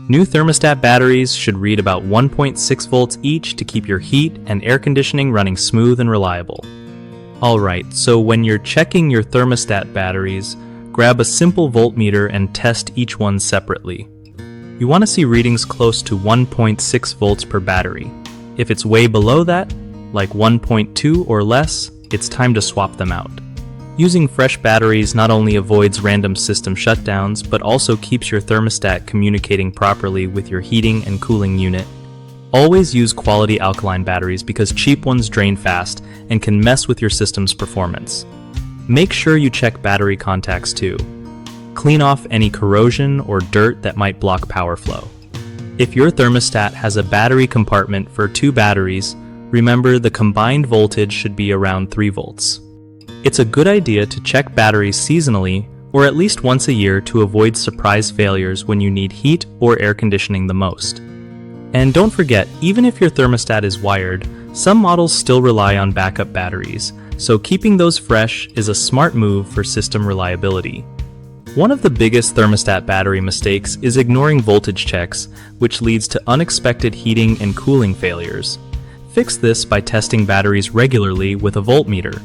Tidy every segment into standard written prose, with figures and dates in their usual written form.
New thermostat batteries should read about 1.6 volts each to keep your heat and air conditioning running smooth and reliable. Alright, so when you're checking your thermostat batteries, grab a simple voltmeter and test each one separately. You want to see readings close to 1.6 volts per battery. If it's way below that, like 1.2 or less, it's time to swap them out. Using fresh batteries not only avoids random system shutdowns, but also keeps your thermostat communicating properly with your heating and cooling unit. Always use quality alkaline batteries because cheap ones drain fast and can mess with your system's performance. Make sure you check battery contacts too. Clean off any corrosion or dirt that might block power flow. If your thermostat has a battery compartment for 2 batteries, remember the combined voltage should be around 3 volts. It's a good idea to check batteries seasonally or at least once a year to avoid surprise failures when you need heat or air conditioning the most. And don't forget, even if your thermostat is wired, some models still rely on backup batteries, so keeping those fresh is a smart move for system reliability. One of the biggest thermostat battery mistakes is ignoring voltage checks, which leads to unexpected heating and cooling failures. Fix this by testing batteries regularly with a voltmeter.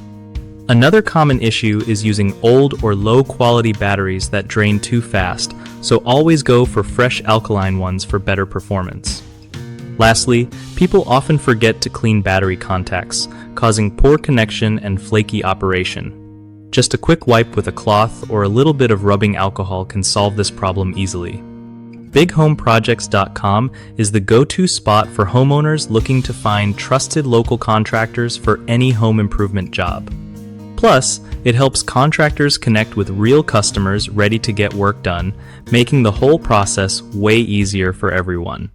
Another common issue is using old or low-quality batteries that drain too fast, so always go for fresh alkaline ones for better performance. Lastly, people often forget to clean battery contacts, causing poor connection and flaky operation. Just a quick wipe with a cloth or a little bit of rubbing alcohol can solve this problem easily. BigHomeProjects.com is the go-to spot for homeowners looking to find trusted local contractors for any home improvement job. Plus, it helps contractors connect with real customers ready to get work done, making the whole process way easier for everyone.